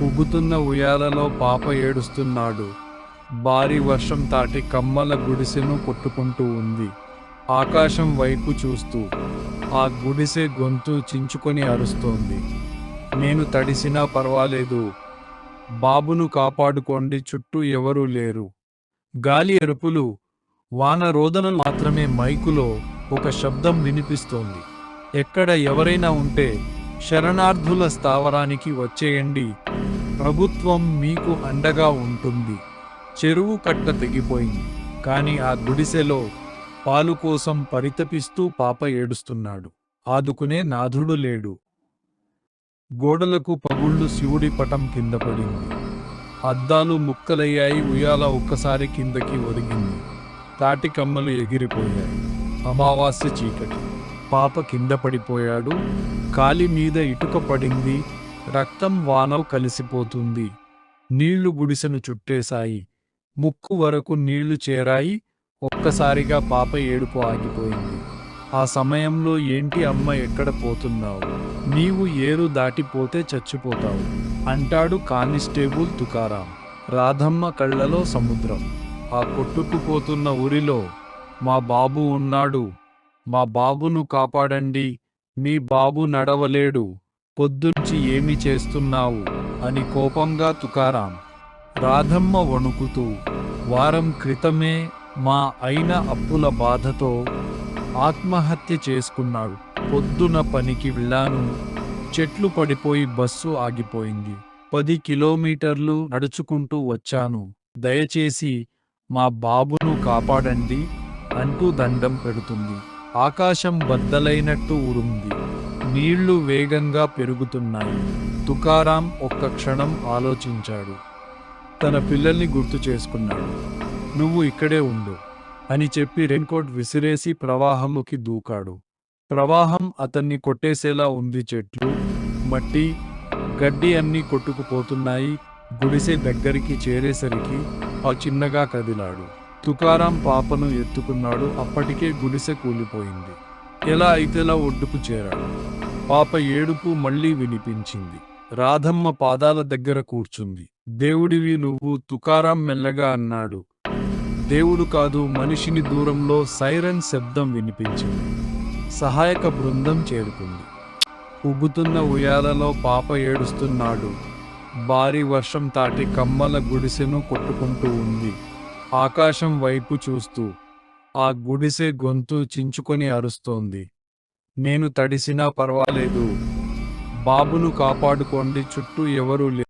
ఊగుతున్న ఉయ్యాలలో పాప ఏడుస్తున్నాడు. భారీ వర్షం తాటి కమ్మల గుడిసెను కొట్టుకుంటూ ఉంది. ఆకాశం వైపు చూస్తూ ఆ గుడిసె గొంతు చించుకొని అరుస్తోంది. నేను తడిసినా పర్వాలేదు, బాబును కాపాడుకోండి, చుట్టూ ఎవరూ లేరు. గాలి అరుపులు, వాన రోదనలు మాత్రమే. మైకులో ఒక శబ్దం వినిపిస్తోంది. ఎక్కడ ఎవరైనా ఉంటే శరణార్థుల స్థావరానికి వచ్చేయండి, ప్రభుత్వం మీకు అండగా ఉంటుంది. చెరువు కట్ట తెగిపోయింది, కానీ ఆ గుడిసెలో పాలు కోసం పరితపిస్తూ పాప ఏడుస్తున్నాడు. ఆదుకునే నాథుడు లేడు. గోడలకు పగుళ్ళు, శివుడి పటం కింద పడింది. అద్దాలు ముక్కలయ్యాయి. ఉయ్యాల ఒక్కసారి కిందకి ఒరిగింది. తాటి కమ్మలు ఎగిరిపోయాయి. అమావాస్య చీకటి. పాప కింద పడిపోయాడు. కాలి మీద ఇటుక పడింది. రక్తం వానవు కలిసిపోతుంది. నీళ్లు గుడిసెను చుట్టేశాయి. ముక్కు వరకు నీళ్లు చేరాయి. ఒక్కసారిగా పాప ఏడుపు ఆగిపోయింది. ఆ సమయంలో, ఏంటి అమ్మ, ఎక్కడ పోతున్నావు? నీవు ఏరు దాటిపోతే చచ్చిపోతావు అంటాడు కానిస్టేబుల్ తుకారాం. రాధమ్మ కళ్ళలో సముద్రం. ఆ కొట్టుకుపోతున్న ఊరిలో మా బాబు ఉన్నాడు, మా బాబును కాపాడండి, మీ బాబు నడవలేడు, పొద్దుంచి ఏమి చేస్తున్నావు అని కోపంగా తుకారాం. రాధమ్మ వణుకుతూ, వారం క్రితమే మా అయిన అప్పుల బాధతో ఆత్మహత్య చేసుకున్నాడు. పొద్దున పనికి వెళ్ళాను, చెట్లు పడిపోయి బస్సు ఆగిపోయింది. 10 కిలోమీటర్లు నడుచుకుంటూ వచ్చాను. దయచేసి మా బాబును కాపాడండి అంటూ దండం పెడుతుంది. ఆకాశం బద్దలైనట్టు ఉరుంది. నీళ్లు వేగంగా పెరుగుతున్నాయి. తుకారాం ఒక్క క్షణం ఆలోచించాడు. తన పిల్లల్ని గుర్తు చేసుకున్నాడు. నువ్వు ఇక్కడే ఉండు అని చెప్పి రెయిన్కోట్ విసిరేసి ప్రవాహంలోకి దూకాడు. ప్రవాహం అతన్ని కొట్టేసేలా ఉంది. చెట్లు, మట్టి, గడ్డి అన్నీ కొట్టుకుపోతున్నాయి. గుడిసె దగ్గరికి చేరేసరికి ఆ చిన్నగా కదిలాడు. తుకారాం పాపను ఎత్తుకున్నాడు. అప్పటికే గుడిసె కూలిపోయింది. ఎలా అయితేలా ఒడ్డుకు చేరాడు. పాప ఏడుపు మళ్లీ వినిపించింది. రాధమ్మ పాదాల దగ్గర కూర్చుంది. దేవుడివి నువ్వు, తుకారాం మెల్లగా అన్నాడు. దేవుడు కాదు, మనిషిని. దూరంలో సైరన్ శబ్దం వినిపించింది. సహాయక బృందం చేరుకుంది. ఉబ్బుతున్న ఉయ్యాలలో పాప ఏడుస్తున్నాడు. భారీ వర్షం తాటి కమ్మల గుడిసెను కొట్టుకుంటూ ఉంది. ఆకాశం వైపు చూస్తూ ఆ గుడిసె గొంతు చించుకొని అరుస్తోంది. నేను తడిసినా పర్వాలేదు, బాబును కాపాడుకోండి, చుట్టూ ఎవరూ లేరు.